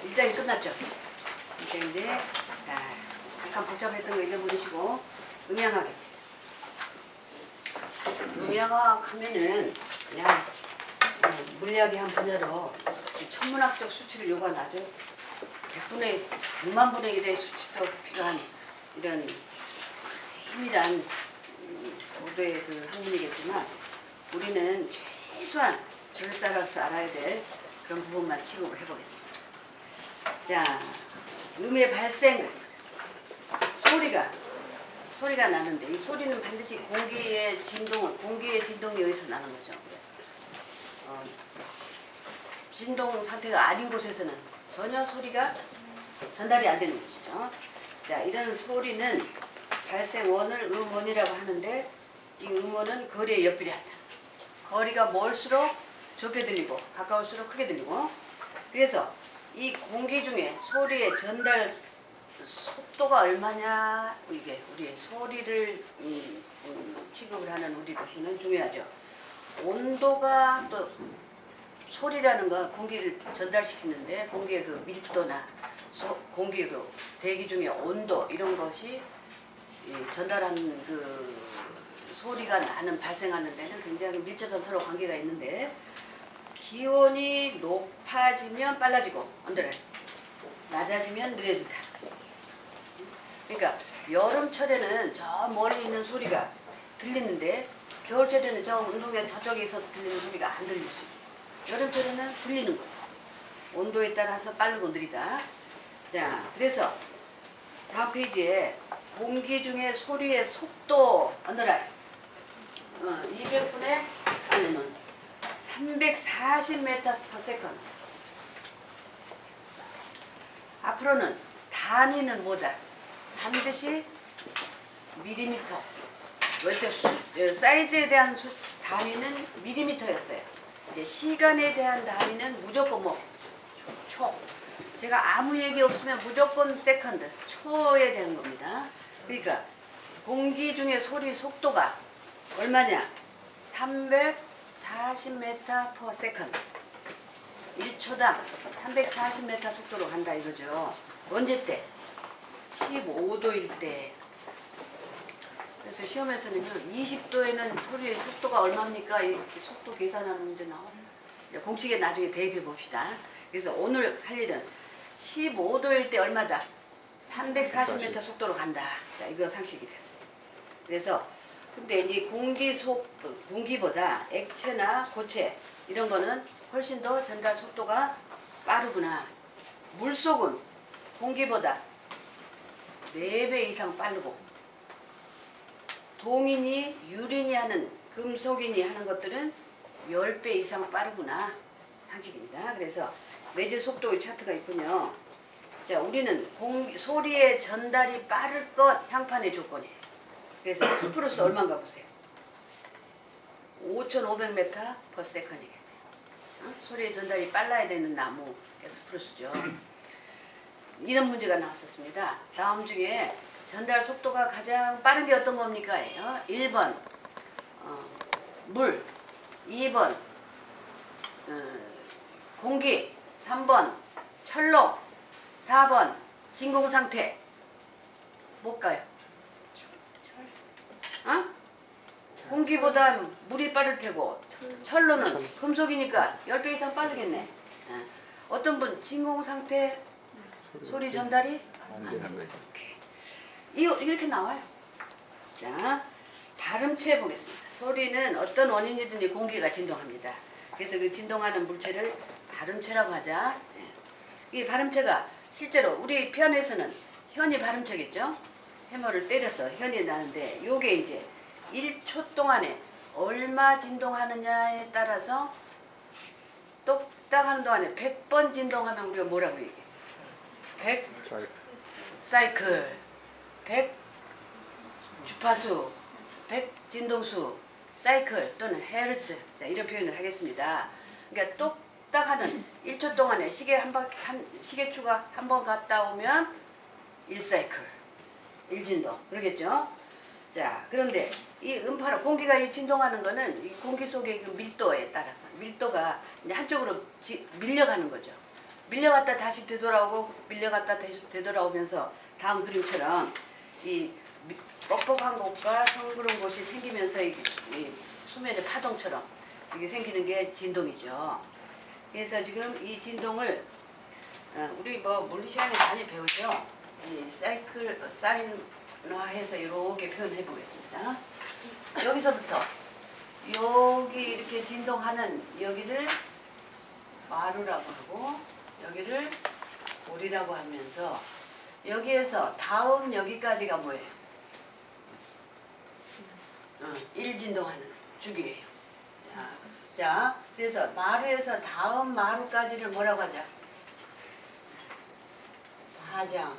일장이 끝났죠. 이제 자, 약간 복잡했던 거 잊어버리시고 음양학입니다. 음양학 하면은 그냥 물리학의 한 분야로 천문학적 수치를 요구하죠. 100만 분의 1의 수치도 필요한 이런 세밀한 고도의 그 학문이겠지만 우리는 최소한 절사로서 알아야 될 그런 부분만 취급을 해보겠습니다. 자, 음의 발생, 소리가 나는데 이 소리는 반드시 공기의 진동에 의해서 나는 거죠. 진동 상태가 아닌 곳에서는 전혀 소리가 전달이 안 되는 것이죠. 자, 이런 소리는 발생원을 음원이라고 하는데 이 음원은 거리에 역비례한다. 거리가 멀수록 적게 들리고 가까울수록 크게 들리고 그래서 이 공기 중에 소리의 전달 속도가 얼마냐 이게 우리 소리를 취급을 하는 우리로서는 중요하죠. 온도가 또 소리라는 건 공기를 전달시키는데 공기의 그 밀도나 공기의 그 대기 중의 온도 이런 것이 전달하는 그 소리가 나는 발생하는 데는 굉장히 밀접한 서로 관계가 있는데 기온이 높아지면 빨라지고 낮아지면 느려진다. 그러니까 여름철에는 저 멀리 있는 소리가 들리는데 겨울철에는 저 운동장 저쪽에서 들리는 소리가 안 들릴 수 있고 여름철에는 들리는 거예요. 온도에 따라서 빠르고 느리다. 자, 그래서 다음 페이지에 공기 중에 소리의 속도 언더라인 200분의 340m/s. 앞으로는 단위는 뭐다? 반드시 밀리미터. 사이즈에 대한 단위는 밀리미터였어요. 이제 시간에 대한 단위는 무조건 초. 제가 아무 얘기 없으면 무조건 세컨드, 초에 대한 겁니다. 그러니까 공기 중에 소리 속도가 얼마냐? 340m/s. 1초당 340m 속도로 간다 이거죠. 언제 때? 15도일 때. 그래서 시험에서는요 20도에는 소리의 속도가 얼마입니까? 이 속도 계산하는 문제 나와요. 공식에 나중에 대입해 봅시다. 그래서 오늘 할 일은 15도일 때 얼마다? 340m 속도로 간다. 자, 이거 상식이 됐습니다. 그래서 근데 이제 공기보다 액체나 고체 이런 거는 훨씬 더 전달 속도가 빠르구나. 물속은 공기보다 4배 이상 빠르고 동인이 유린이 하는 금속인이 하는 것들은 10배 이상 빠르구나. 상식입니다. 그래서 매질 속도의 차트가 있군요. 자, 우리는 소리의 전달이 빠를 것 향판의 조건이에요. 그래서 스프루스 얼마인가 보세요. 5,500m/s이겠네요. 소리의 전달이 빨라야 되는 나무 스프루스죠. 이런 문제가 나왔었습니다. 다음 중에 전달 속도가 가장 빠른 게 어떤 겁니까? 1번 물, 2번 공기, 3번 철로, 4번 진공상태. 뭘까요? 공기보다 물이 빠를 테고 철로는 금속이니까 10배 이상 빠르겠네. 어떤 분 진공상태 소리 전달이 안 된다. 이렇게 나와요. 자, 발음체 보겠습니다. 소리는 어떤 원인이든지 공기가 진동합니다. 그래서 그 진동하는 물체를 발음체라고 하자. 이 발음체가 실제로 우리 피아노에서는 현이 발음체겠죠. 해머를 때려서 현이 나는데 요게 이제 1초 동안에 얼마 진동하느냐에 따라서 똑딱 하는 동안에 100번 진동하면 우리가 뭐라고 얘기해? 100 사이클, 100 주파수, 100 진동수, 사이클 또는 헤르츠. 자, 이런 표현을 하겠습니다. 그러니까 똑딱 하는 1초 동안에 시계추가 한 번 갔다 오면 1사이클, 1진동. 그러겠죠? 자, 그런데 이 음파로 공기가 이 진동하는 거는 이 공기 속의 그 밀도에 따라서 밀도가 이제 한쪽으로 밀려가는 거죠. 밀려갔다 다시 되돌아오고 밀려갔다 다시 되돌아오면서 다음 그림처럼 이 뻑뻑한 곳과 성그런 곳이 생기면서 이 수면의 파동처럼 이게 생기는 게 진동이죠. 그래서 지금 이 진동을 우리 뭐 물리 시간에 많이 배우죠. 이 사인화해서 이렇게 표현해 보겠습니다. 여기서부터 여기 이렇게 진동하는 여기를 마루라고 하고 여기를 볼이라고 하면서 여기에서 다음 여기까지가 뭐예요? 1진동하는 주기예요. 자, 그래서 마루에서 다음 마루까지를 뭐라고 하자? 파장.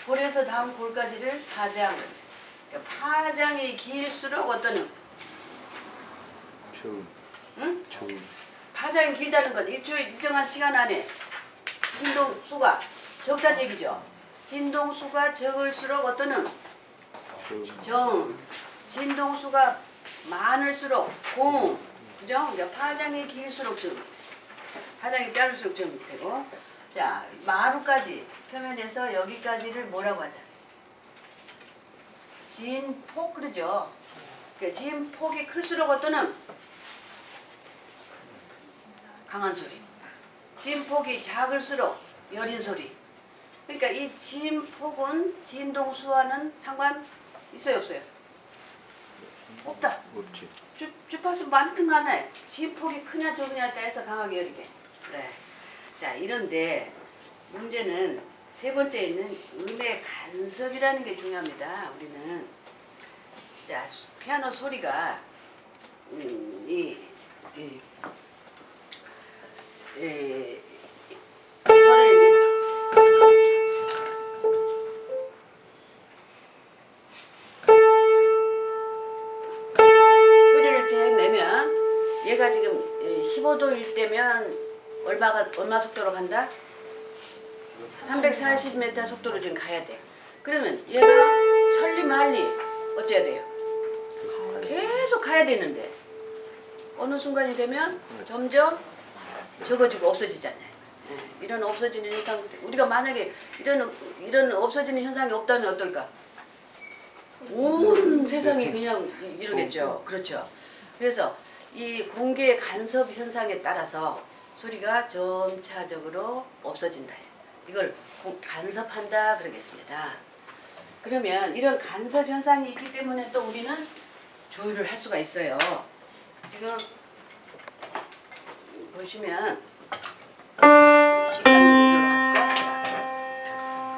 볼에서 다음 볼까지를 파장. 그러니까 파장이 길수록 어떠는? 응? 파장이 길다는 건 일정한 시간 안에 진동수가 적다는 얘기죠. 진동수가 적을수록 어떠는? 정. 진동수가 많을수록 공. 그죠? 그러니까 파장이 길수록 정. 파장이 짧을수록 정이 되고. 자, 마루까지 표면에서 여기까지를 뭐라고 하자? 진폭 그러죠. 그러니까 진폭이 클수록 어떠는? 강한 소리. 진폭이 작을수록 여린 소리. 그러니까 이 진폭은 진동수와는 상관 있어요 없어요? 없다. 없지. 주파수 많든 간에 진폭이 크냐 적으냐에 따라서 강하게 여리게. 그래. 자, 이런데 문제는 세 번째에 있는 음의 간섭이라는 게 중요합니다. 우리는 자, 피아노 소리가 소리를 쫙 내면 얘가 지금 15도일 때면 얼마 속도로 간다? 340m 속도로 지금 가야 돼. 그러면 얘가 천리만리 어째야 돼요? 계속 가야 되는데 어느 순간이 되면 점점 적어지고 없어지잖아요. 이런 없어지는 현상, 우리가 만약에 이런 없어지는 현상이 없다면 어떨까? 온 세상이 그냥 이러겠죠. 그렇죠. 그래서 이 공기의 간섭 현상에 따라서 소리가 점차적으로 없어진다. 이걸 간섭한다 그러겠습니다. 그러면 이런 간섭 현상이 있기 때문에 또 우리는 조율을 할 수가 있어요. 지금 보시면 시간을 할까?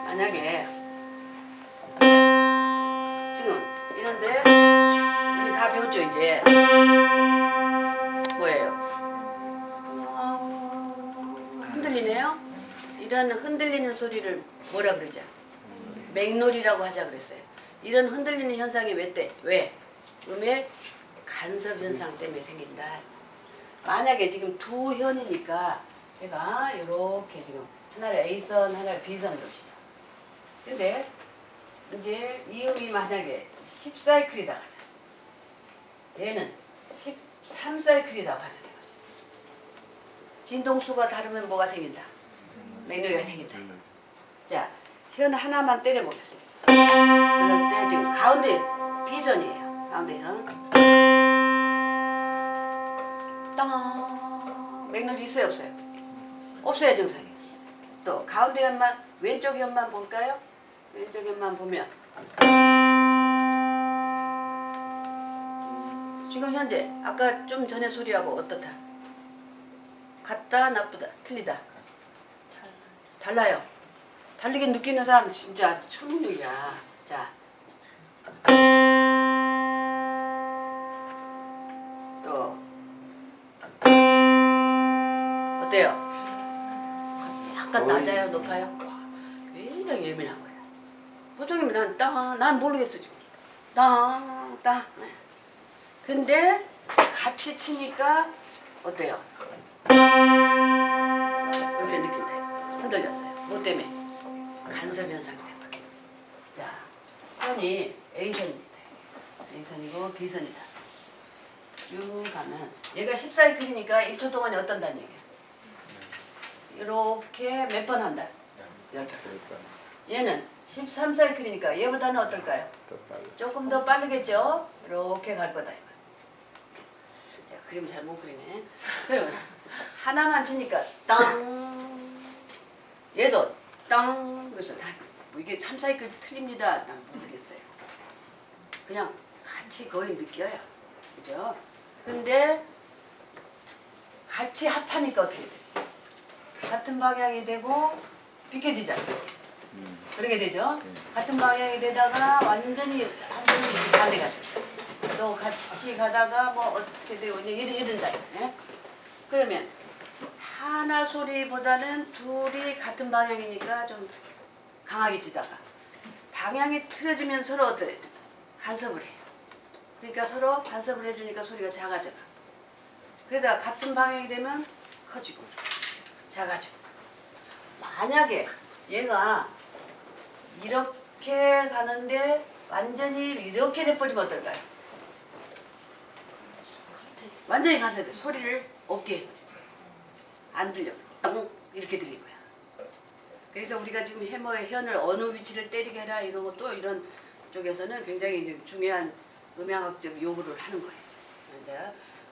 만약에 지금 이런데 우리 다 배웠죠 이제 뭐예요? 흔들리네요. 이런 흔들리는 소리를 뭐라 그러죠? 맹놀이라고 하자 그랬어요. 이런 흔들리는 현상이 왜? 음의 간섭 현상 때문에 생긴다. 만약에 지금 두 현이니까 제가 이렇게 지금 하나를 A선, 하나를 B선으로 봅시다. 근데 이제 이 음이 만약에 10사이클이다 하자. 얘는 13사이클이라고 하잖아요. 진동수가 다르면 뭐가 생긴다? 맹렬이가 생긴다. 자, 현 하나만 때려보겠습니다. 그럴 때 지금 가운데 B선이에요. 가운데 현. 땅. 맹렬이 있어요 없어요? 없어야 정상이에요. 또 가운데 현만 왼쪽 현만 볼까요? 왼쪽 현만 보면 지금 현재 아까 좀 전에 소리하고 어떻다? 같다 나쁘다 틀리다? 달라요. 다르게 느끼는 사람 진짜 천문학이야. 자, 또 어때요? 약간 낮아요, 높아요? 와, 굉장히 예민한 거야. 보통이면 난 모르겠어 지금. 땅. 근데 같이 치니까 어때요? 이렇게 느낀다. 흔들렸어요. 뭐 때문에? 간섭 현상 때문에. 자, 현이 A선입니다. A선이고 B선이다. 쭉 가면 얘가 14사이클이니까 1초 동안에 어떤다는 얘기야? 이렇게 몇 번 한다? 10번. 얘는 13사이클이니까 얘보다는 어떨까요? 조금 더 빠르겠죠? 이렇게 갈 거다. 자, 그림 잘 못 그리네. 그러면 하나만 치니까 땅. 얘도 땅. 그래서 뭐 이게 3사이클 틀립니다. 난 모르겠어요. 그냥 같이 거의 느껴요. 그죠? 근데 같이 합하니까 어떻게 돼? 같은 방향이 되고 비껴지잖아. 그렇게 되죠? 같은 방향이 되다가 완전히 한쪽이 반대가 돼. 또 같이 가다가 뭐 어떻게 되고 이런다. 네? 그러면 하나 소리보다는 둘이 같은 방향이니까 좀 강하게 치다가 방향이 틀어지면 서로 어때? 간섭을 해요. 그러니까 서로 간섭을 해주니까 소리가 작아져가. 그러다가 같은 방향이 되면 커지고 작아지고. 만약에 얘가 이렇게 가는데 완전히 이렇게 돼버리면 어떨까요? 완전히 간섭해. 소리를 없게 해버려. 안 들려. 이렇게 들린 거야. 그래서 우리가 지금 해머의 현을 어느 위치를 때리게 해라 이런 것도 이런 쪽에서는 굉장히 이제 중요한 음향학적 요구를 하는 거예요.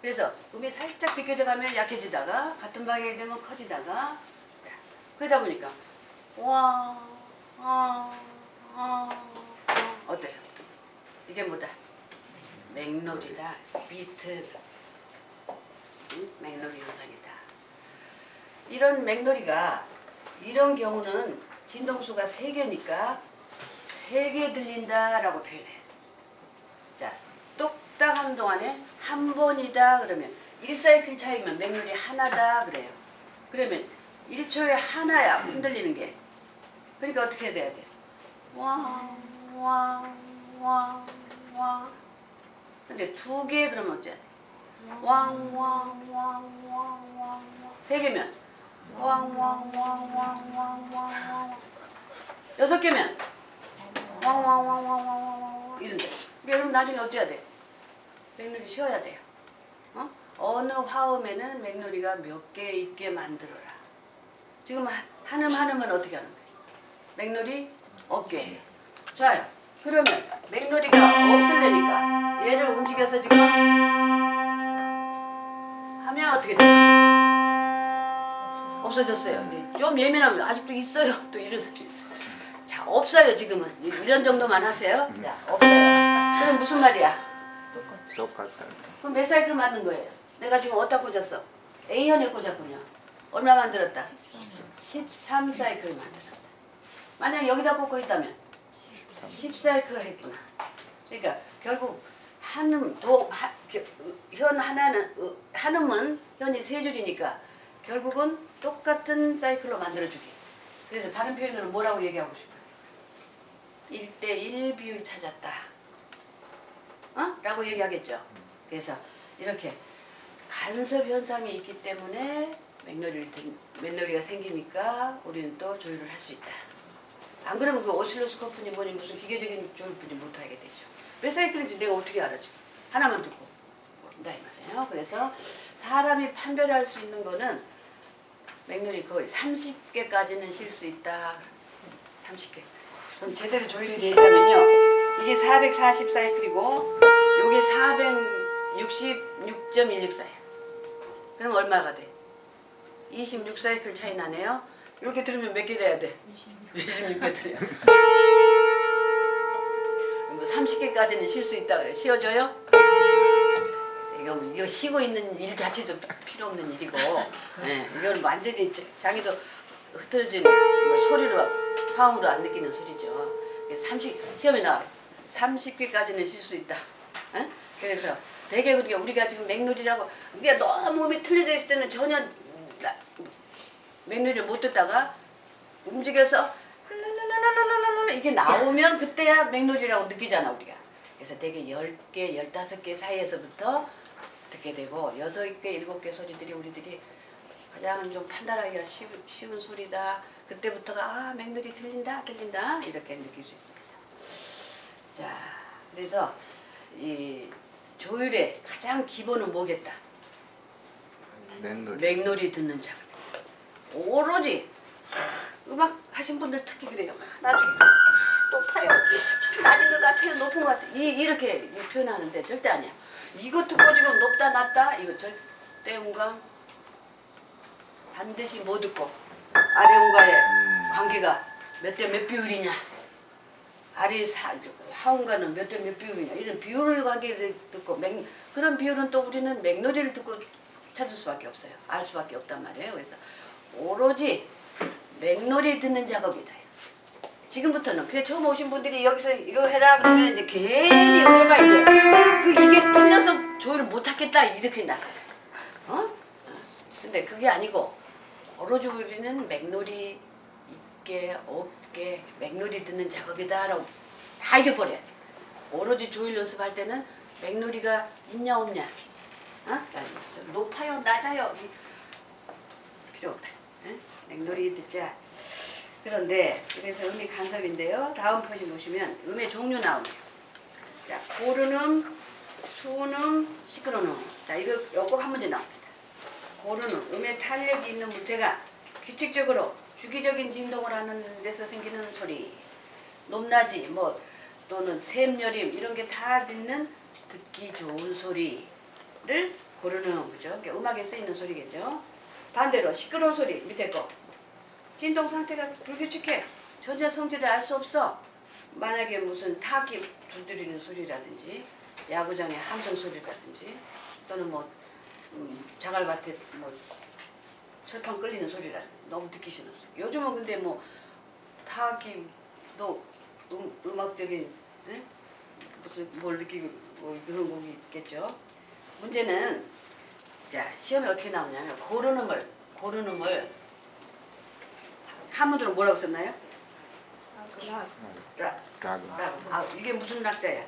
그래서 음이 살짝 비껴져 가면 약해지다가 같은 방향이 되면 커지다가 그러다 보니까 어때요? 이게 뭐다? 맥놀이다. 비트. 맥놀이 현상이다. 이런 맥놀이가 이런 경우는 진동수가 3개니까 3개 들린다라고 표현해요. 자, 똑딱한 동안에 한 번이다 그러면 1사이클 차이면 맥놀이 하나다 그래요. 그러면 1초에 하나야 흔들리는 게. 그러니까 어떻게 돼야 돼? 와. 근데 2개 그러면 어째? 왕. 3개면 왕. 6개면 왕. 이런데. 그럼 나중에 어째야 돼? 맥놀이 쉬어야 돼요. 어느 화음에는 맥놀이가 몇 개 있게 만들어라. 지금 한음은 어떻게 하는 거예요? 맥놀이 없게. 좋아요. 그러면 맥놀이가 없으려니까 얘를 움직여서 지금 하면 어떻게 돼요? 없어졌어요. 근데 좀 예민하면 아직도 있어요. 또 이런 사람이 있어요. 자, 없어요 지금은. 이런 정도만 하세요. 자, 없어요. 그럼 무슨 말이야? 똑같아. 그럼 몇 사이클 맞는 거예요? 내가 지금 어디다 꽂았어? A현에 꽂았군요. 얼마 만들었다? 13사이클 만들었다. 만약 여기다 꽂고 있다면 10사이클 했구나. 그러니까 결국 한음, 현 하나는 한음은 현이 3줄이니까 결국은 똑같은 사이클로 만들어주기. 그래서 다른 표현으로 뭐라고 얘기하고 싶어요? 1대1 비율 찾았다. 라고 얘기하겠죠. 그래서 이렇게 간섭 현상이 있기 때문에 맥놀이가 생기니까 우리는 또 조율을 할 수 있다. 안 그러면 그 오실로스코프니 뭐니 무슨 기계적인 조율뿐이 못하게 되죠. 몇 사이클인지 내가 어떻게 알아죠? 하나만 듣고 모른다 이 말이에요. 그래서 사람이 판별할 수 있는 거는 맥놀이 거의 30개까지는 쉴 수 있다. 30개. 그럼 제대로 조율이 되어 있다면요. 이게 440사이클이고 요게 466.164예요. 그럼 얼마가 돼? 26사이클 차이 나네요. 이렇게 들으면 몇 개 돼야 돼? 26개 들려야 돼. 30개까지는 쉴 수 있다 그래. 쉬어줘요? 이거 쉬고 있는 일 자체도 필요 없는 일이고, 네, 이건 완전히 자기도 흐트러진 소리로 화음으로 안 느끼는 소리죠. 시험에 나와요. 30개까지는 쉴 수 있다. 네? 그래서 되게 우리가 지금 맥놀이라고 그러니까 너무 음이 틀려져 있을 때는 전혀 맥놀이를 못 듣다가 움직여서 이게 나오면 그때야 맥놀이라고 느끼잖아 우리가. 그래서 되게 10개, 15개 사이에서부터 듣게 되고 6개, 7개 소리들이 우리들이 가장 좀 판단하기가 쉬운 소리다. 그때부터가 맥놀이 들린다 이렇게 느낄 수 있습니다. 자, 그래서 이 조율의 가장 기본은 뭐겠다? 맥놀이 듣는 자. 오로지 음악 하신 분들 특히 그래요. 나중에 높아요. 좀 낮은 것 같아요. 높은 것 같아요. 이렇게 표현하는데 절대 아니야. 이거 듣고 지금 높다 낮다 이거 절대 음감 반드시 뭐 듣고 아래 음과의 관계가 몇 대 몇 비율이냐. 아래 하음과는 몇 대 몇 비율이냐. 이런 비율 관계를 듣고 그런 비율은 또 우리는 맥노리를 듣고 찾을 수밖에 없어요. 알 수밖에 없단 말이에요. 그래서 오로지 맥놀이 듣는 작업이다. 지금부터는 그게 처음 오신 분들이 여기서 이거 해라 그러면 이제 괜히 우리가 이제 이게 틀려서 조율을 못 찾겠다 이렇게 나서요. 근데 그게 아니고 오로지 우리는 맥놀이 있게 없게 맥놀이 듣는 작업이다라고 다 잊어버려야 돼. 오로지 조율 연습할 때는 맥놀이가 있냐 없냐, 높아요 낮아요 필요 없다. 맥놀이 듣자. 그런데 그래서 음이 간섭인데요. 다음 표시 보시면 음의 종류 나오네요. 자, 고른음, 수은음, 시끄러운 음. 자, 이거 꼭 한 문제 나옵니다. 고른음, 음의 탄력이 있는 물체가 규칙적으로 주기적인 진동을 하는 데서 생기는 소리. 높낮이, 뭐 또는 샘여림 이런 게 다 듣는 듣기 좋은 소리를 고른음, 그죠? 그러니까 음악에 쓰이는 소리겠죠. 반대로 시끄러운 소리 밑에 거. 진동 상태가 불규칙해. 전자 성질을 알 수 없어. 만약에 무슨 타악기 두드리는 소리라든지 야구장의 함성 소리라든지 또는 뭐 자갈밭에 뭐 철판 끌리는 소리라든지 너무 듣기 싫은 소리. 요즘은 근데 뭐 타악기도 음악적인 무슨 뭘 느끼고 뭐 그런 곡이 있겠죠. 문제는 자 시험에 어떻게 나오냐면 고른음을 한문으로 뭐라고 썼나요? 이게 무슨 낙자야?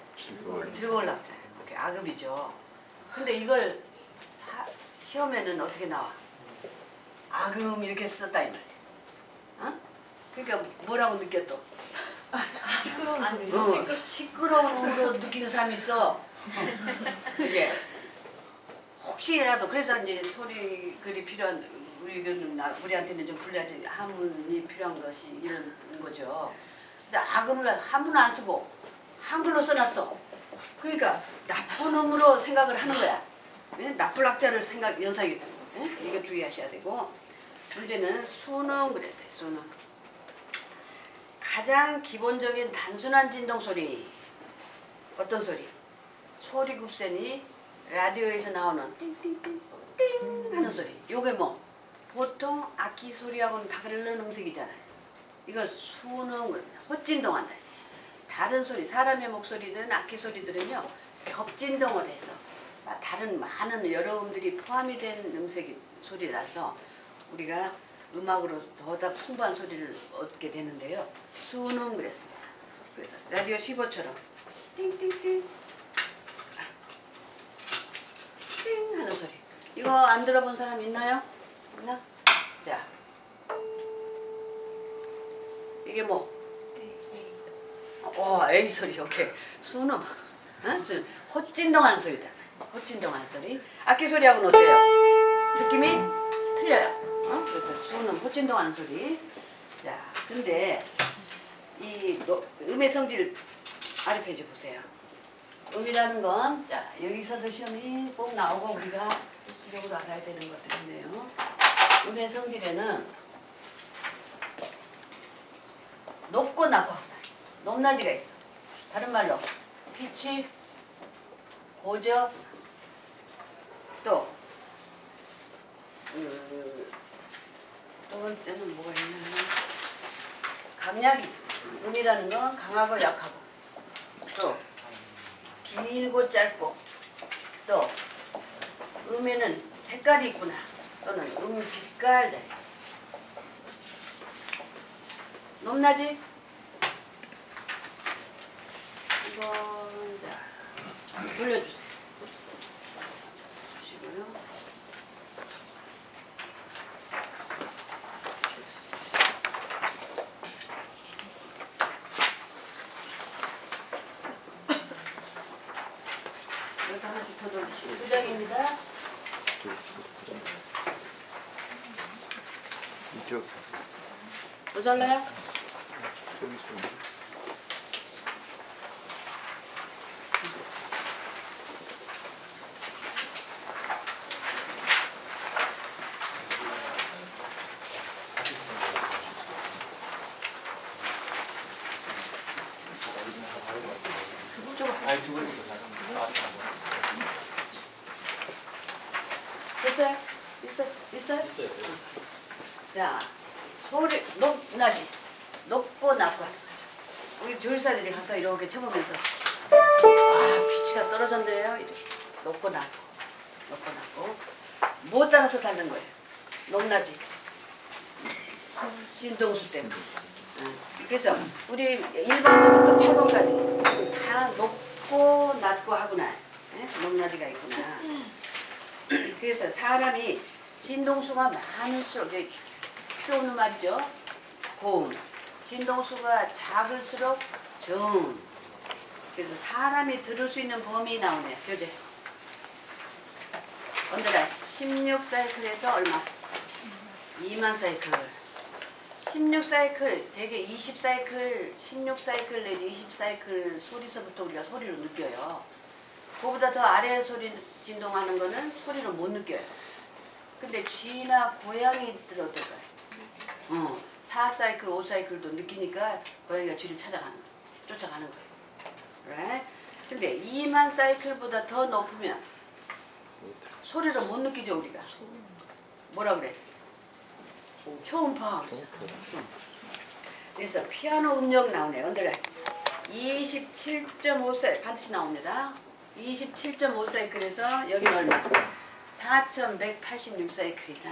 즐거운 낙자. 악읍이죠. 근데 이걸 시험에는 어떻게 나와? 악음 이렇게 썼다 이 말이야. 그러니까 뭐라고 느껴 또? 시끄러운 소리. 시끄러운 음으로 느끼는 사람이 있어. 이게 혹시라도 그래서 이제 소리글이 필요한 우리한테는 좀 불리하지 한문이 필요한 것이 이런 거죠. 악음을 한문 안 쓰고 한글로 써놨어. 그러니까 나쁜 음으로 생각을 하는 거야. 나쁜 악자를 연상이 되는 거야. 이거 주의하셔야 되고. 문제는 수능 그랬어요. 수능. 가장 기본적인 단순한 진동 소리. 어떤 소리? 소리급센이 라디오에서 나오는 띵띵띵 띵 하는 소리. 요게 뭐 보통 악기 소리하고는 다른 음색이잖아요. 이걸 수능, 헛진동한다. 다른 소리, 사람의 목소리든 악기 소리들은요 겹진동을 해서 다른 많은 여러 음들이 포함이 된 음색이 소리라서 우리가 음악으로 더더 풍부한 소리를 얻게 되는데요. 수능 그랬습니다. 그래서 라디오 15처럼 띵띵띵 띵 하는 소리. 이거 안 들어본 사람 있나요? 있나? 자, 이게 뭐? A 소리. 오케이. 수능. 헛진동하는 소리다. 헛진동하는 소리. 악기 소리하고는 어때요? 느낌이 틀려요. 그래서 수능 헛진동하는 소리. 자, 근데 이 음의 성질 아래 페이지 보세요. 음이라는 건 자 여기서도 시험이 꼭 나오고 우리가 필수적으로 알아야 되는 것들인데요. 음의 성질에는 높고 낮고 높낮이가 있어. 다른 말로 피치, 고저, 또 두 번째는 뭐가 있냐면 강약이. 음이라는 건 강하고 약하고 또 길고 짧고 또 음에는 색깔이 있구나 또는 음 빛깔 높낮이 이건 자 돌려주세요. 보시고요. 이것도 하나씩 더 돌리시고 2장입니다. 쭉. 또 잘라요? 저기 있습니다. 아니 두 번째 됐어요? 있어요? 자, 소리 높나지? 높고 낮고 하는 거죠. 우리 조율사들이 가서 이렇게 쳐보면서 피치가 떨어졌네요. 이렇게 높고 낮고 뭐 따라서 다른 거예요? 높낮이 진동수 때문에. 그래서 우리 1번서부터 8번까지 지금 다 높고 낮고 하구나. 높낮이가 있구나. 그래서 사람이 진동수가 많을수록 필요 없는 말이죠. 고음. 진동수가 작을수록 저음. 그래서 사람이 들을 수 있는 범위 나오네요. 교재. 언더라인 16사이클에서 얼마? 2만 사이클. 16사이클, 대개 20사이클, 16사이클 내지 20사이클 소리서부터 우리가 소리를 느껴요. 그거보다 더 아래 소리 진동하는 거는 소리를 못 느껴요. 근데 쥐나 고양이들 어떨까요? 4사이클, 5사이클도 느끼니까 고양이가 쥐를 찾아가는 거예요. 쫓아가는 거예요. right? 근데 2만 사이클보다 더 높으면 소리를 못 느끼죠, 우리가. 뭐라 그래? 초음파. 그래서 피아노 음력 나오네요. 언더라인 27.5사이클 반드시 나옵니다. 27.5사이클에서 여기는 얼마? 4186사이클이다.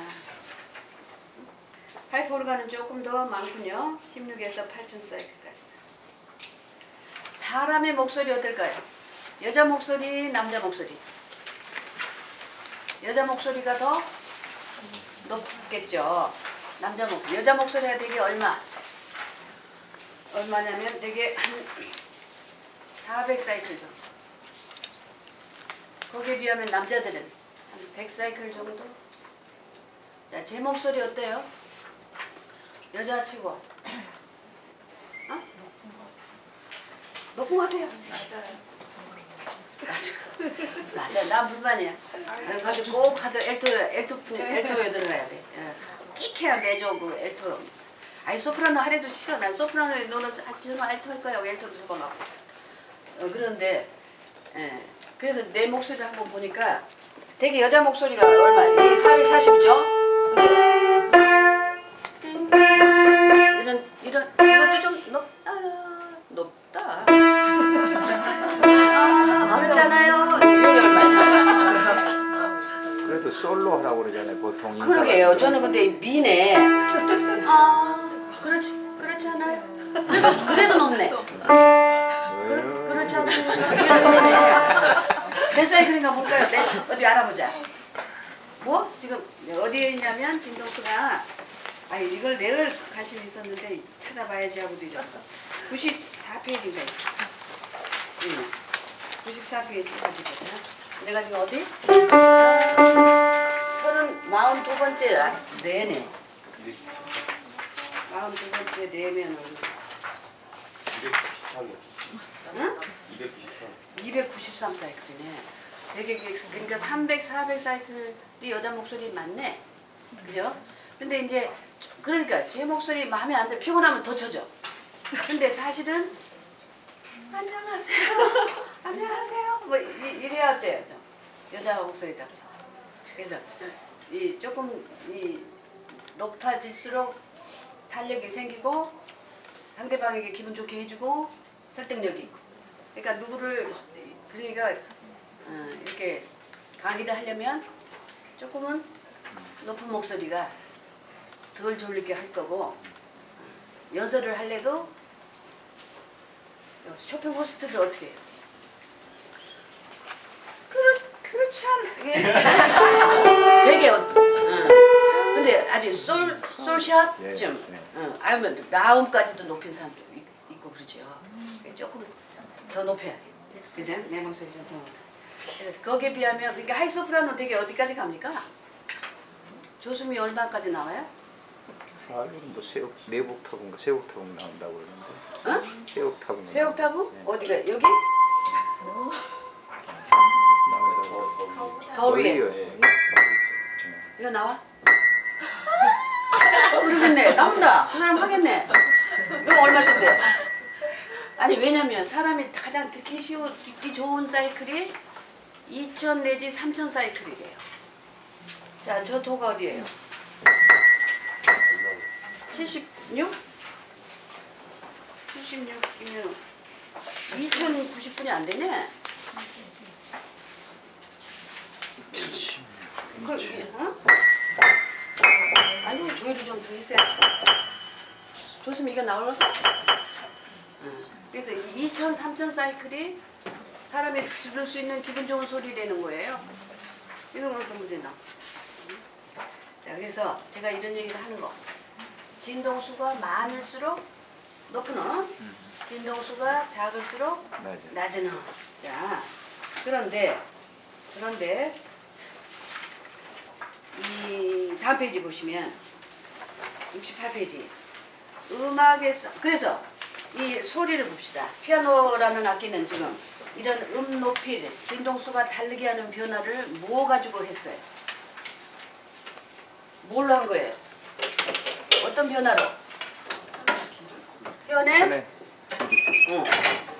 파이프 오르간은 조금 더 많군요. 16에서 8000사이클까지다. 사람의 목소리 어떨까요? 여자 목소리, 남자 목소리. 여자 목소리가 더 높겠죠. 여자 목소리가 되게 얼마냐면 되게 한 400사이클 정도. 거기에 비하면 남자들은 한 100사이클 정도. 자, 제 목소리 어때요? 여자치고. 높은 거 같아요. 맞아. 나 불만이야. 가지고 꼭 가서 엘토에 들어가야 돼. 끼케야 매죠 그 엘토. 아니 소프라노 하래도 싫어. 난 소프라노에 넣어서 정말 엘토 할 거야. 엘토로 적어놓고. 그런데 그래서 내 목소리를 한번 보니까 되게 여자 목소리가 얼마? 이게 440이죠. 근데 이것도 좀 높다. 그렇지 않아요? 여기 얼마야? 그래도 솔로 하라고 그러잖아요. 보통 인사가. 그러게요. 저는 근데 미네. 그렇지 않아요? 그래도 높네. 그렇지 않습니까? 이런 거네. 몇 사이클인가 볼까요? 어디 알아보자. 뭐? 지금 어디에 있냐면 진동수가 이걸 내일 관심 있었는데 찾아봐야지 하고 되죠. 94페이지인가 있어. 94페이지까지 보자. 내가 지금 어디? 42번째 내네. 42번째 내면은 293 사이클이네. 되게 그러니까 300, 400 사이클이 여자 목소리 맞네. 그죠? 근데 이제 그러니까 제 목소리 마음에 안 들어 피곤하면 더 쳐져. 근데 사실은 안녕하세요 뭐 이래야 어때요? 여자 목소리답죠. 그래서 조금 높아질수록 탄력이 생기고 상대방에게 기분 좋게 해주고 설득력이 있고. 그러니까 이렇게 강의를 하려면 조금은 높은 목소리가 덜 졸리게 할 거고, 연설을 할래도 쇼핑 호스트를 어떻게 해요? 그렇지 않아. 되게 근데 아주 솔샵쯤 아니면 라움까지도 높인 사람도 있고 그러죠. 조금 더 높여야 돼. 그죠? 내 목소리 좀 더 높여. 그래서 거기에 비하면 그러니까 하이소프라노 되게 어디까지 갑니까? 조수미 얼마까지 나와요? 알로는 뭐세 옥타브인가 세 옥타브 나온다고 그러는데. 어? 세 옥타브. 세 옥타브? 네. 어디가 여기? 나온다고. 더 위에. 멀리요. 이거 나와? 그러겠네. 나온다. 그 사람 하겠네. 이거 얼마쯤데? 아니 왜냐면 사람이 가장 듣기 좋은 사이클이 2000 내지 3000 사이클이래요. 자, 저 도가 어디예요? 76? 76이면 2090분이 안 되네. 어? 아니 조율을 좀 더 했어야 돼. 좋으면 이거 나올까? 그래서 2000, 3000 사이클이 사람이 들을 수 있는 기분 좋은 소리라는 거예요. 이건 어떤 문제나? 자, 그래서 제가 이런 얘기를 하는 거. 진동수가 많을수록 높은 음, 진동수가 작을수록 낮은 음. 자, 그런데 이 다음 페이지 보시면 68페이지 음악에서 그래서 이 소리를 봅시다. 피아노라는 악기는 지금 이런 높이 진동수가 다르게 하는 변화를 뭐 가지고 했어요? 뭘로 한 거예요? 어떤 변화로? 현의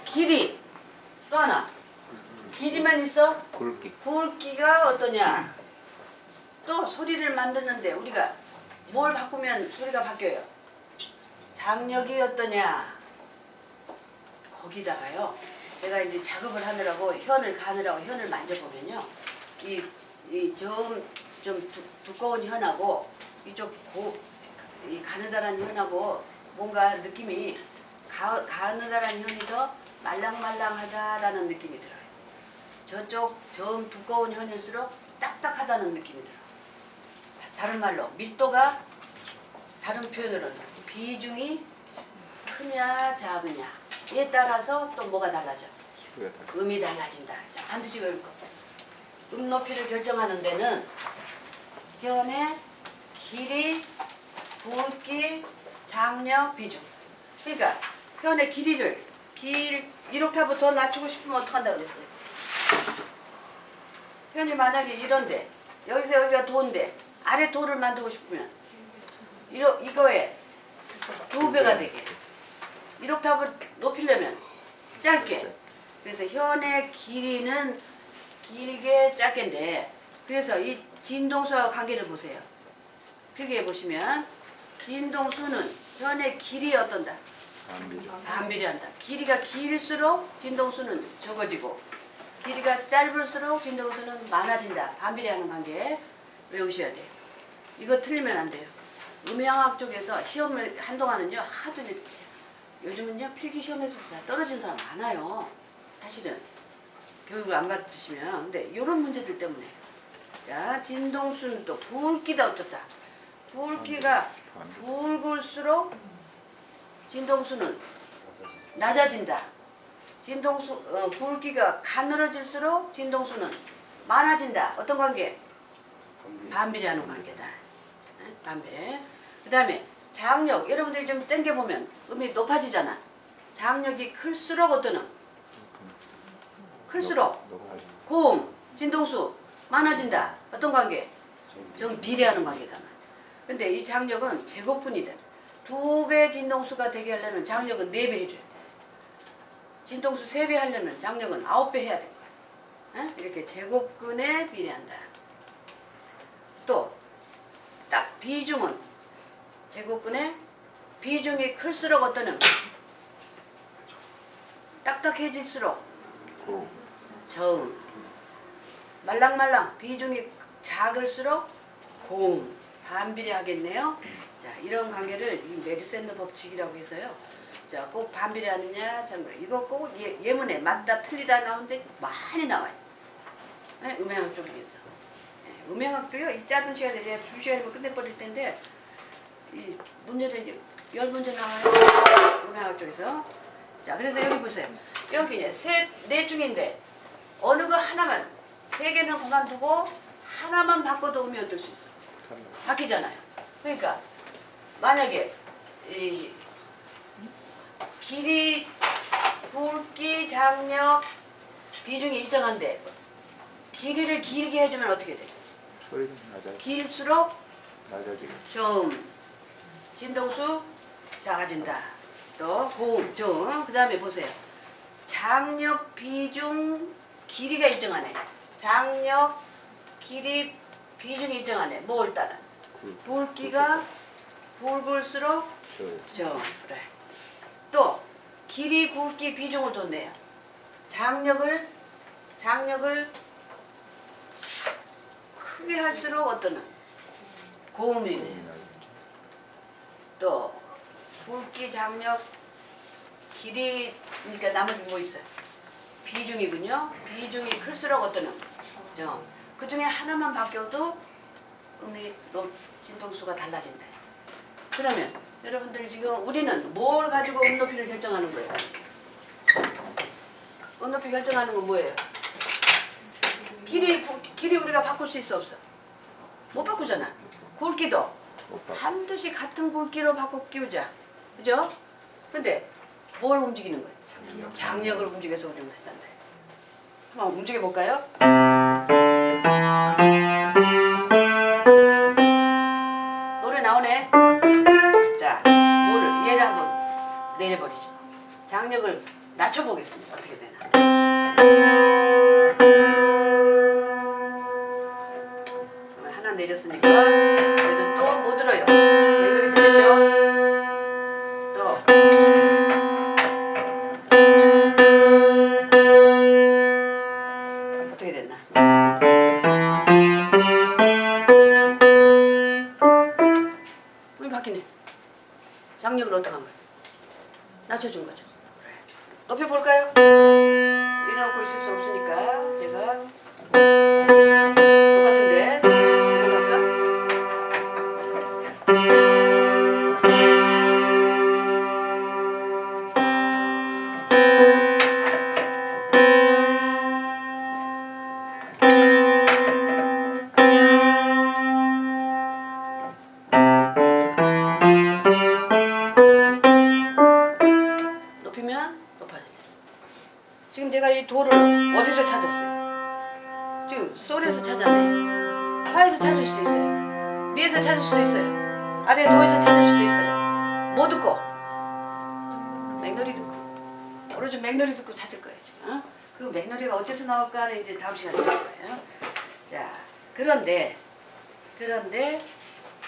길이. 또 하나 길이만 있어? 굵기가 어떠냐? 또 소리를 만드는데 우리가 뭘 바꾸면 소리가 바뀌어요? 장력이 어떠냐? 거기다가요. 제가 이제 작업을 하느라고 현을 가느라고 현을 만져보면요. 좀 두꺼운 현하고 이쪽 이 가느다란 현하고 뭔가 느낌이 가느다란 현이 더 말랑말랑하다라는 느낌이 들어요. 저쪽 좀 두꺼운 현일수록 딱딱하다는 느낌이 들어요. 다른 말로 밀도가 다른 표현으로는 비중이 크냐 작으냐에 따라서 또 뭐가 달라져? 음이 달라진다. 자, 반드시 외울 거. 음 높이를 결정하는 데는 현의 길이, 굵기, 장력, 비중. 그러니까 현의 길이를 1옥타브 더 낮추고 싶으면 어떡한다 그랬어요? 현이 만약에 이런데 여기서 여기가 도인데 아래 도를 만들고 싶으면 이거에 2배가 되게 1옥타브 높이려면 짧게. 그래서 현의 길이는 길게 짧게인데 그래서 이 진동수와 관계를 보세요. 필기해 보시면 진동수는 현의 길이 어떤다? 반비례한다. 길이가 길수록 진동수는 적어지고 길이가 짧을수록 진동수는 많아진다. 반비례하는 관계 외우셔야 돼요. 이거 틀리면 안 돼요. 음향학 쪽에서 시험을 한동안은요 하도 이제 요즘은요 필기 시험에서 다 떨어진 사람 많아요. 사실은 교육을 안 받으시면. 근데 이런 문제들 때문에 자 진동수는 또 굵기다 어떻다. 굵기가 굵을수록 진동수는 낮아진다. 굵기가 가늘어질수록 진동수는 많아진다. 어떤 관계? 반비례하는 관계다. 반비례. 그 다음에 장력. 여러분들이 좀 당겨보면 음이 높아지잖아. 장력이 클수록 어떤 음? 클수록 고음, 진동수 많아진다. 어떤 관계? 좀 비례하는 관계다. 근데 이 장력은 제곱분이다. 2배 진동수가 되게 하려면 장력은 4배 해줘야 돼. 진동수 3배 하려면 장력은 9배 해야 될 거야. 이렇게 제곱근에 비례한다. 또 딱 비중은 제곱근에 비중이 클수록 어떤 음? 딱딱해질수록 저음. 말랑말랑 비중이 작을수록 고음. 반비례하겠네요. 자, 이런 관계를 이 메르센더 법칙이라고 해서요. 자, 꼭 반비례하느냐, 이거 꼭 예문에 맞다, 틀리다 나오는데 많이 나와요. 네, 음향학 쪽에서. 네, 음향학도요, 이 짧은 시간에 제가 2시간이면 끝내버릴 텐데, 이 문제도 이제 10문제 나와요. 음향학 쪽에서. 자, 그래서 여기 보세요. 여기 이제 네 중인데, 어느 거 하나만, 3개는 그만두고, 하나만 바꿔도 음이 얻을 수 있어. 바뀌잖아요. 그러니까 만약에 이 길이, 굵기, 장력, 비중이 일정한데 길이를 길게 해주면 어떻게 돼? 소리가 낮아요. 길수록 낮아지고. 좀 진동수 작아진다. 또 고음, 좀. 그 다음에 보세요. 장력, 비중, 길이가 일정하네. 장력, 길이, 비중이 일정하네. 뭘 따라? 굵기가 굵을수록 좀. 그래. 또 길이, 굵기, 비중을 뒀네요. 장력을 크게 할수록 어떠는? 고음이네. 또 굵기, 장력, 길이, 그러니까 나머지 뭐 있어요? 비중이군요. 비중이 클수록 어떠는? 그 중에 하나만 바뀌어도 음이 진동수가 달라진다. 그러면 여러분들 지금 우리는 뭘 가지고 음 높이를 결정하는 거예요? 음 높이 결정하는 건 뭐예요? 길이 우리가 바꿀 수 있어 없어? 못 바꾸잖아. 굵기도 반드시 같은 굵기로 바꿔 끼우자. 그죠? 근데 뭘 움직이는 거예요? 장력을 움직여서 우리는 하잖아요. 한번 움직여 볼까요? 노래 나오네. 자, 얘를 한번 내려버리죠. 장력을 낮춰보겠습니다. 어떻게 되나? 하나 내렸으니까 얘도 또 못 들어요. 멜로디 들렸죠? 또 어떻게 됐나? 바뀌네. 장력을 어떻게 한 거예요? 낮춰준 거죠. 높여볼까요? 일어놓고 있을 수 없으니까 제가 똑같은데 이걸로 할까? 높이면 높아지네. 지금 제가 이 도를 어디서 찾았어요? 지금 솔에서 찾았네. 파에서 찾을 수도 있어요. 미에서 찾을 수도 있어요. 아래 도에서 찾을 수도 있어요. 뭐 듣고? 맥놀이 듣고. 오로지 맥놀이 듣고 찾을 거예요. 지금. 어? 그 맥놀이가 어디서 나올까는 이제 다음 시간에 볼 거예요. 자, 그런데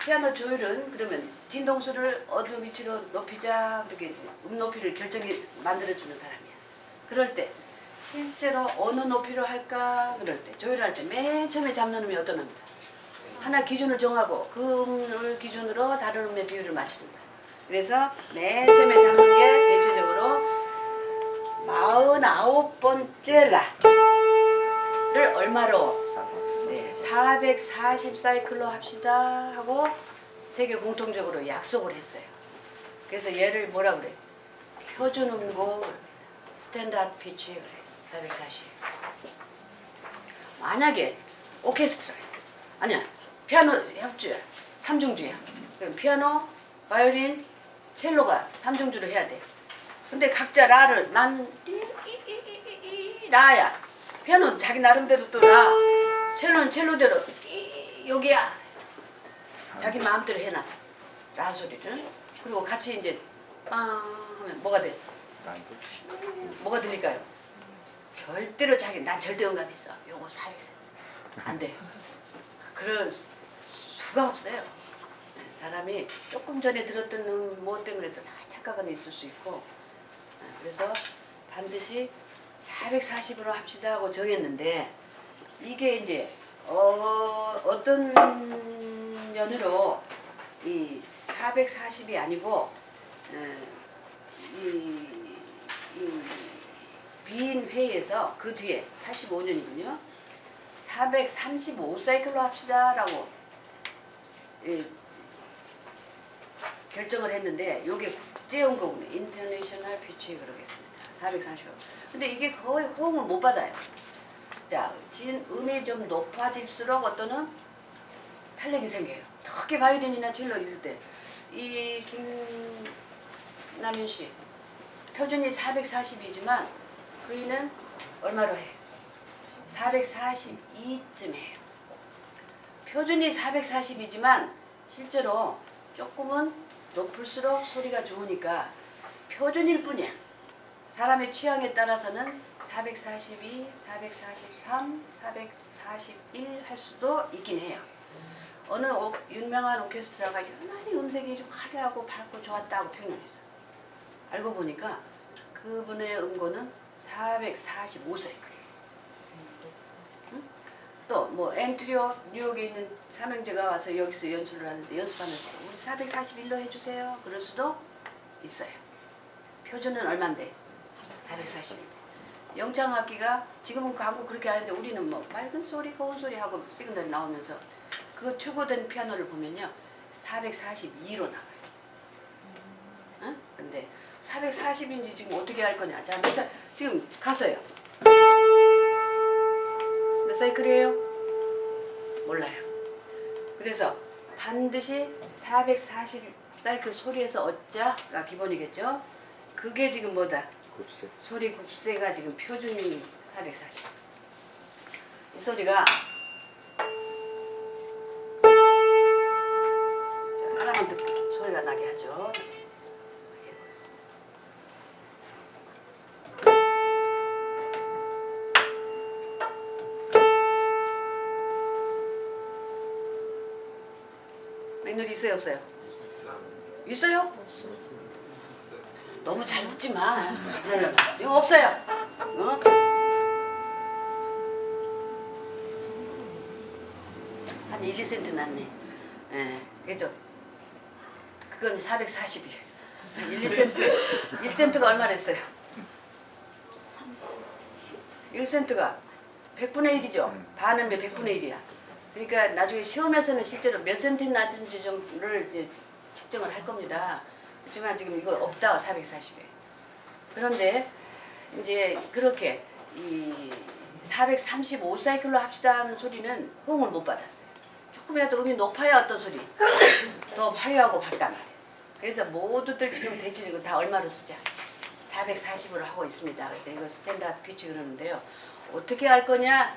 피아노 조율은 그러면 진동수를 어느 위치로 높이자 그렇게 음 높이를 만들어주는 사람이야. 그럴 때 실제로 어느 높이로 할까 그럴 때 조율할 때 맨 처음에 잡는 음이 어떤 음이다. 하나 기준을 정하고 그 음을 기준으로 다른 음의 비율을 맞춘다. 그래서 맨 처음에 잡는 게 대체적으로 49번째 라를 얼마로 440 사이클로 합시다 하고 세계 공통적으로 약속을 했어요. 그래서 얘를 뭐라 그래? 표준 음고 스탠다드 피치 그래. 440. 만약에 오케스트라 아니야 피아노 협주야 3중주야. 그럼 피아노, 바이올린, 첼로가 3중주를 해야 돼. 근데 각자 라를 난 라야. 피아노는 자기 나름대로 또 라. 첼로는 첼로대로 여기야. 자기 마음대로 해놨어. 라 소리를. 그리고 같이 이제 빵 하면 뭐가 돼? 뭐가 들릴까요? 절대로 난 절대 음감 있어. 요거 400세. 안 돼. 그럴 수가 없어요. 사람이 조금 전에 들었던 뭐 때문에도 다 착각은 있을 수 있고 그래서 반드시 440으로 합시다 하고 정했는데 이게 이제 어떤 면으로 이 440이 아니고 이 빈 회의에서 그 뒤에 85년이군요. 435 사이클로 합시다라고 결정을 했는데 이게 국제음곡은 인터내셔널 피치 그러겠습니다. 435. 근데 이게 거의 호응을 못 받아요. 자, 음이 좀 높아질수록 어떤 탄력이 생겨요. 특히 바이올린이나 첼로 이럴 때 이 김남윤 씨 표준이 440이지만 그이는 얼마로 해? 442쯤 해요. 표준이 440이지만 실제로 조금은 높을수록 소리가 좋으니까 표준일 뿐이야. 사람의 취향에 따라서는 442, 443, 441 할 수도 있긴 해요. 어느 유명한 오케스트라가 유난히 음색이 좀 화려하고 밝고 좋았다고 표현을 했었어요. 알고 보니까 그분의 음고는 445세. 응? 또 뭐 엔트리오 뉴욕에 있는 삼형제가 와서 여기서 연주를 하는데 연습하면서 우리 441로 해주세요. 그럴 수도 있어요. 표준은 얼만데? 441. 영창악기가 지금은 가고 그렇게 하는데 우리는 뭐 맑은 소리, 고운 소리 하고 시그널이 나오면서 그 추구된 피아노를 보면요 442로 나와요. 응? 근데 440인지 지금 어떻게 할 거냐? 자, 지금 가서요. 몇 사이클이에요? 몰라요. 그래서 반드시 440 사이클 소리에서 얻자가 기본이겠죠? 그게 지금 뭐다? 곱세. 소리 곱세가 지금 표준인 440. 이 소리가 자, 하나만 듣고 소리가 나게 하죠. 맥놀이 있어요 없어요? 있어요? 너무 잘 듣지 마. 지금 없어요. 어? 한 1, 2센트 났네. 예, 그죠? 그건 440이에요. 1, 2센트. 1센트가 얼마랬어요? 1센트가 100분의 1이죠. 반은 100분의 1이야. 그러니까 나중에 시험에서는 실제로 몇 센트 낮은지 정도를 이제 측정을 할 겁니다. 하지만 지금 이거 없다 440에. 그런데 이제 그렇게 이 435사이클로 합시다 하는 소리는 호응을 못 받았어요. 조금이라도 음이 높아야 어떤 소리 더 화려하고 밝단 말이에요. 그래서 모두들 지금 대체적으로 다 얼마로 쓰자 440으로 하고 있습니다. 그래서 이걸 스탠다드 피치 그러는데요. 어떻게 할 거냐?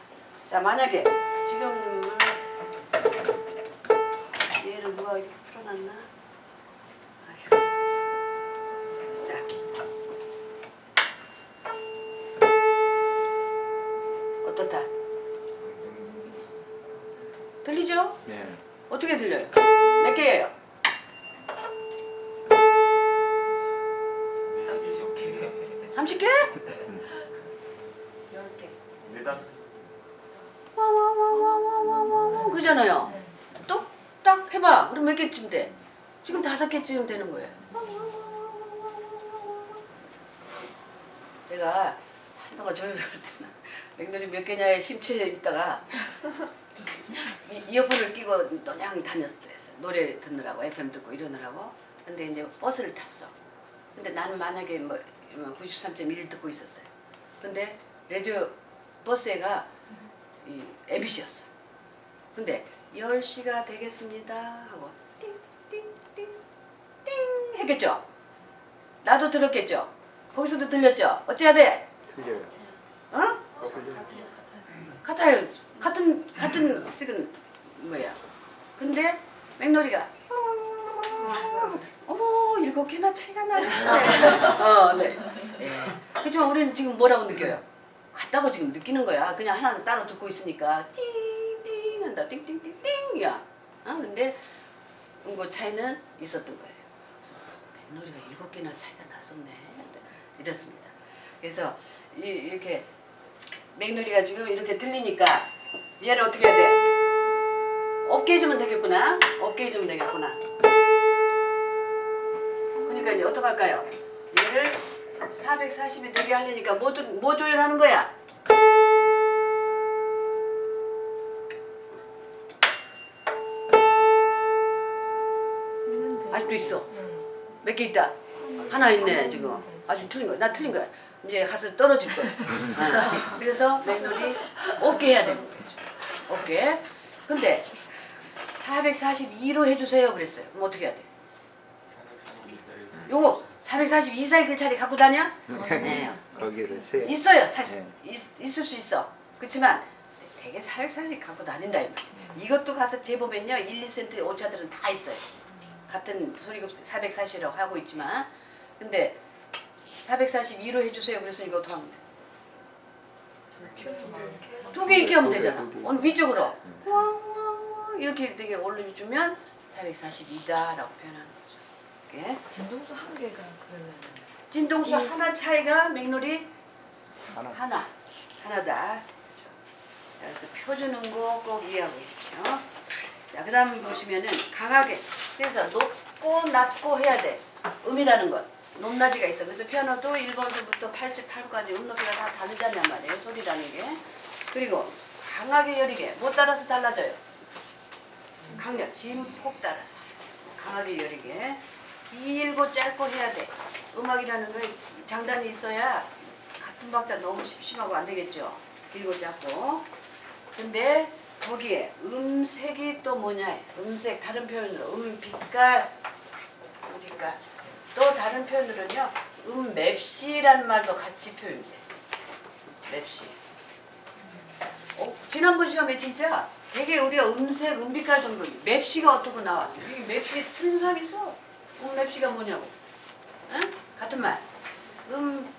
자, 만약에 지금 얘를 누가 이렇게 풀어놨나? 아휴. 자, 어떻다? 들리죠? 네. 어떻게 들려요? 몇 개예요? 30개? 10개. 4-5개. 와와와와와와와 그러잖아요. 똑딱 해봐. 그럼 몇 개쯤 돼? 지금 5개쯤 되는 거예요. 제가 한동안 저희 배울 때는 맥놀이 몇 개냐에 심취해 있다가 이어폰을 끼고 노냥 다녔더랬어요. 노래 듣느라고 FM 듣고 이러느라고. 근데 이제 버스를 탔어. 근데 나는 만약에 뭐 93.1 듣고 있었어요. 근데 라디오 버스에가 이 MBC였어. 근데 10시가 되겠습니다 하고 띵띵띵띵 했겠죠. 나도 들었겠죠. 거기서도 들렸죠. 어찌해야 돼? 틀려요. 어? 같아요. 같은 식은 뭐야. 근데 맥놀이가 어머 7개나 차이가 나네. 네. 네. 그렇지만 우리는 지금 뭐라고 느껴요? 같다고 지금 느끼는 거야. 그냥 하나는 따로 듣고 있으니까 띵띵 한다. 띵띵띵띵이야. 근데 그 차이는 있었던 거예요. 그래서 맥놀이가 7개나 차이가 났었네. 이랬습니다. 그래서 이렇게 맥놀이가 지금 이렇게 들리니까 얘를 어떻게 해야 돼? 업게 해주면 되겠구나. 업게 해주면 되겠구나. 그러니까 이제 어떡할까요? 얘를 440이 되게 하려니까 뭐 조율하는 거야? 아직도 있어. 몇 개 있다. 하나 있네 지금. 아주 틀린 거야. 나 틀린 거야. 이제 가서 떨어질 거야. 그래서 맥놀이 어깨 해야 되는 거죠. 어깨. 근데 442로 해주세요 그랬어요. 그럼 어떻게 해야 돼? 요거 442 사이클 차례 갖고 다녀? 네. 거기에서 세. 있어요. 사실 네. 있을 수 있어. 그렇지만 되게 440 갖고 다닌다 이 말. 이것도 가서 재보면요 1, 2센트 오차들은 다 있어요. 같은 소리급 440이라고 하고 있지만 근데 442로 해주세요. 그래서 이거 어떻게 하면 돼? 두 개 있게 하면 되잖아. 오늘 위쪽으로 왕왕왕 이렇게 되게 올려주면 442다라고 표현하는 거죠. 이렇게. 진동수 한 개가 그러면 진동수 하나 차이가 맥놀이 하나. 하나다. 자, 그래서 펴주는 거 꼭 이해하고 계십시오. 자, 그 다음 보시면은 강하게 그래서 높고 낮고 해야 돼. 음이라는 건 높낮이가 있어. 그래서 피아노도 1번서부터 88까지 음높이가 다 다르잖냔 말이에요. 소리라는 게. 그리고 강하게 여리게 뭐 따라서 달라져요? 강약, 진폭 따라서 강하게 여리게 길고 짧고 해야 돼. 음악이라는 건 장단이 있어야 같은 박자 너무 심심하고 안 되겠죠. 길고 짧고. 근데 거기에 음색이 또 뭐냐? 음색 다른 표현으로 빛깔, 빛깔. 또 다른 표현으로는요. 맵시라는 말도 같이 표현돼. 맵시. 지난번 시험에 진짜 되게 우리가 음색, 음빛깔 정도 맵시가 어떻게 나왔어? 이 맵시 틀린 사람 있어? 맵시가 뭐냐고? 응? 같은 말.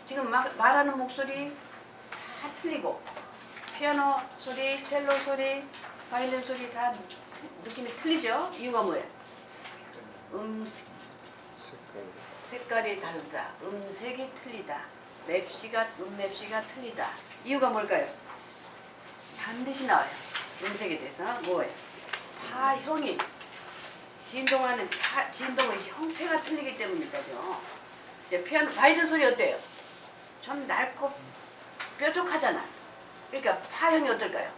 지금 말하는 목소리 다 틀리고 피아노 소리, 첼로 소리, 바이올린 소리 다 느낌이 틀리죠? 이유가 뭐예요? 색깔이 다르다. 음색이 틀리다. 맵시가 틀리다. 이유가 뭘까요? 반드시 나와요. 음색에 대해서 뭐예요? 파형이 진동하는 진동의 형태가 틀리기 때문이죠. 이제 피아노 바이올린 소리 어때요? 좀 낡고 뾰족하잖아. 그러니까 파형이 어떨까요?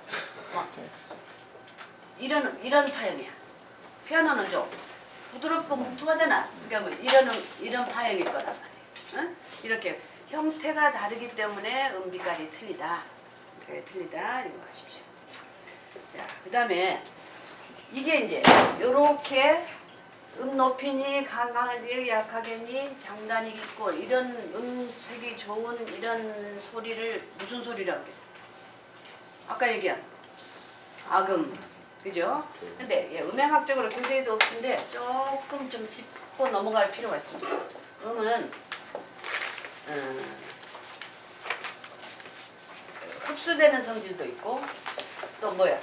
이런 파형이야. 피아노는 좀 부드럽고 뭉툭하잖아. 그러니까 뭐 이런 파형일 거란 말이에요. 응? 이렇게 형태가 다르기 때문에 음빛깔이 틀리다. 틀리다 이거 아십시오. 자, 그다음에 이게 이제 요렇게 높이니 강하니 약하게니 장단이 있고 이런 음색이 좋은 이런 소리를 무슨 소리라고 그래요? 아까 얘기한 악음, 그죠? 근데 예, 음향학적으로 교재에도 없는데 조금 좀 짚고 넘어갈 필요가 있습니다. 음은 흡수되는 성질도 있고 또 뭐야?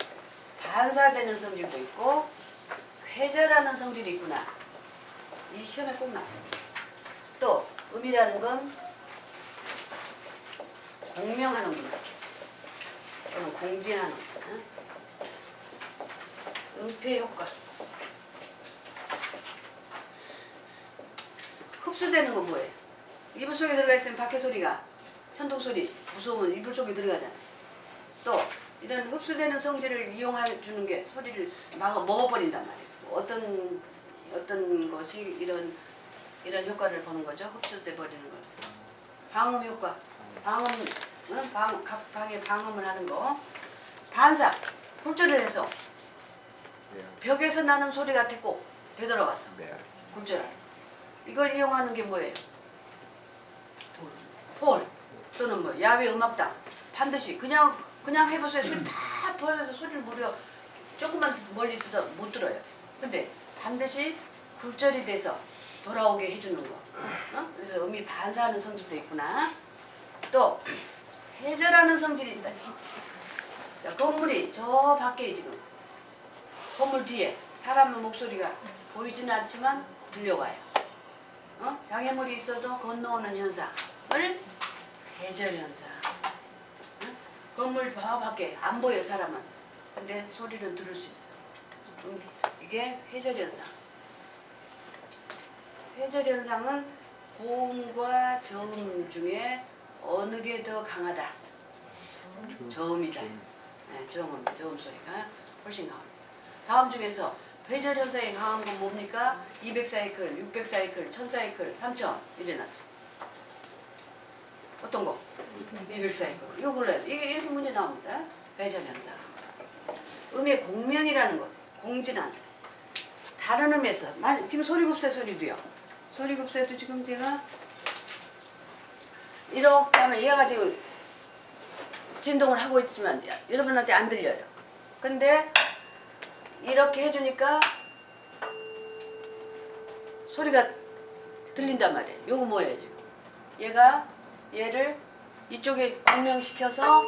반사되는 성질도 있고 회절하는 성질이 있구나. 이 시험에 꼭 나와요. 또 음이라는 건 공명하는구나. 또는 공진하는 응? 음폐 효과. 흡수되는 건 뭐예요? 이불 속에 들어가 있으면 밖에 소리가 천둥 소리 무서우면 이불 속에 들어가잖아요. 또 이런 흡수되는 성질을 이용해 주는 게 소리를 먹어버린단 말이에요. 어떤 것이 이런 효과를 보는 거죠. 흡수돼 버리는 걸. 방음 효과. 각 방에 방음을 하는 거. 반사. 굴절을 해서 벽에서 나는 소리 같았고 되돌아왔어. 굴절. 이걸 이용하는 게 뭐예요? 폴. 또는 뭐 야외 음악당. 반드시 그냥 해보세요. 소리 다 보여서 소리를 무려 조금만 멀리 있어도 못 들어요. 근데 반드시 굴절이 돼서 돌아오게 해주는 거. 그래서 음이 반사하는 성질도 있구나. 또 회절하는 성질이 있다. 자, 건물이 저 밖에 지금 건물 뒤에 사람의 목소리가 보이지는 않지만 들려와요. 장애물이 있어도 건너오는 현상을 회절 현상. 건물 저 밖에 안 보여 사람은. 근데 소리는 들을 수 있어. 이게 회절 현상. 회절 현상은 고음과 저음 중에 어느 게 더 강하다? 저음이다. 네, 저음 소리가 훨씬 강합니다. 다음 중에서 회절 현상이 강한 건 뭡니까? 200사이클, 600사이클, 1000사이클, 3000 이래놨어. 어떤 거? 200사이클. 이거 몰라요. 이게 이렇게 문제 나옵니다. 회절 현상. 음의 공명이라는 것, 공진한. 다른 음에서, 지금 소리급세 소리도요. 소리급소에도 지금 제가 이렇게 하면 얘가 지금 진동을 하고 있지만 여러분한테 안 들려요. 근데 이렇게 해주니까 소리가 들린단 말이에요. 요거 뭐예요 지금? 얘가 얘를 이쪽에 공명시켜서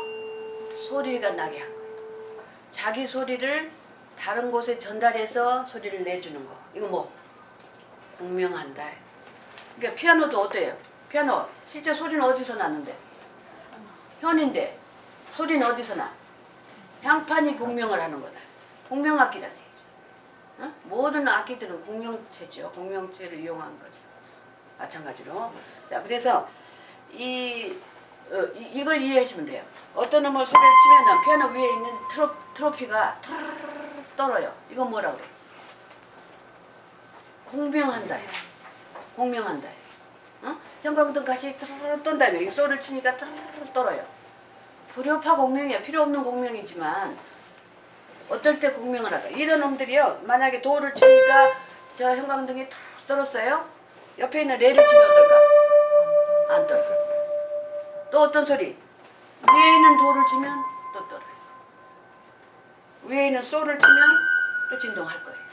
소리가 나게 한 거예요. 자기 소리를 다른 곳에 전달해서 소리를 내주는 거. 이거 뭐? 공명한다. 그러니까 피아노도 어때요? 피아노 실제 소리는 어디서 나는데? 현인데 소리는 어디서 나? 향판이 공명을 하는 거다. 공명악기라는 얘기죠. 어? 모든 악기들은 공명체죠. 공명체를 이용한 거죠. 마찬가지로. 자, 그래서 이걸 이해하시면 돼요. 어떤 놈을 소리를 치면 피아노 위에 있는 트로피가 떨어요. 이건 뭐라 그래? 공명한다. 공명한다. 어? 형광등 가시 떤 다음에 이 소리를 치니까 떨어요. 불협화 공명이야. 필요 없는 공명이지만 어떨 때 공명을 할까? 이런 놈들이요. 만약에 도를 치니까 저 형광등이 떨었어요. 옆에 있는 레를 치면 어떨까? 안 떨어. 또 어떤 소리? 위에 있는 도를 치면 또 떨어요. 위에 있는 소를 치면 또 진동할 거예요.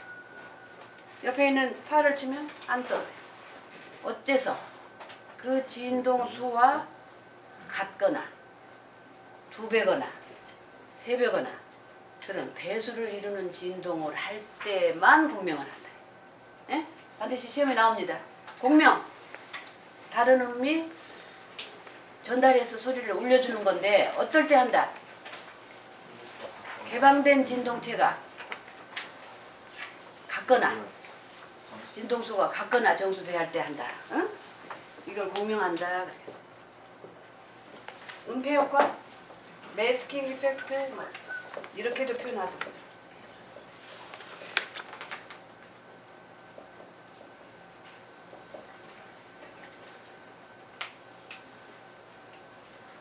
옆에 있는 파를 치면 안 떨어요. 어째서? 그 진동수와 같거나 2배거나 3배거나 그런 배수를 이루는 진동을 할 때만 공명을 한다. 예? 반드시 시험에 나옵니다. 공명. 다른 음이 전달해서 소리를 울려주는 건데 어떨 때 한다? 개방된 진동체가 같거나 진동수가 같거나 정수배할 때 한다. 응? 이걸 공명한다. 그래서 음폐 효과, 매스킹 이펙트 뭐 이렇게도 표현하더라고요.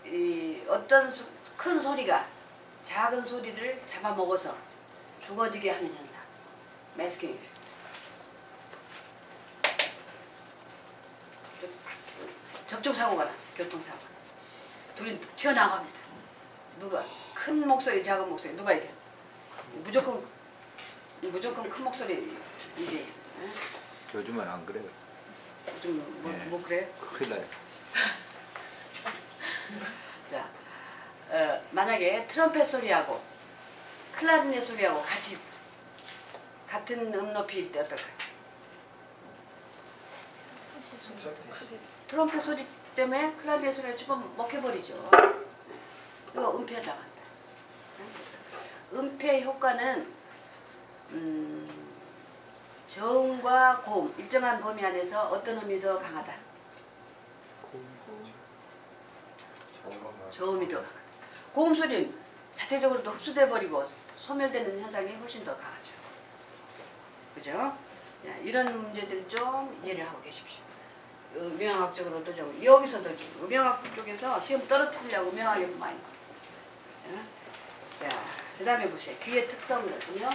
이 어떤 큰 소리가 작은 소리를 잡아먹어서 죽어지게 하는 현상, 매스킹 이펙트. 접촉사고가 났어요. 교통사고가 났어요. 둘이 튀어나갑니다. 누가 큰 목소리, 작은 목소리 누가 이겨? 무조건 큰 목소리 이게. 요즘은 안 그래요. 좀 예. 뭐 그래? 큰일 나요. 자, 만약에 트럼펫 소리하고 클라리넷 소리하고 같은 높이일 때 어떨까요? 트럼펫 소리 때문에 클라리넷 소리가 조금 먹혀버리죠. 이거 은폐당한다. 은폐 효과는 저음과 고음 일정한 범위 안에서 어떤 음이 더 강하다? 저음이 더 강하다. 고음 소리는 자체적으로도 흡수돼 버리고 소멸되는 현상이 훨씬 더 강하죠. 그죠? 이런 문제들 좀 이해를 하고 계십시오. 음향학적으로도 좀 여기서도 좀 음향학 쪽에서 시험 떨어뜨리려고 음향학에서 많이 나와요. 자, 그 다음에 보세요. 귀의 특성을 보면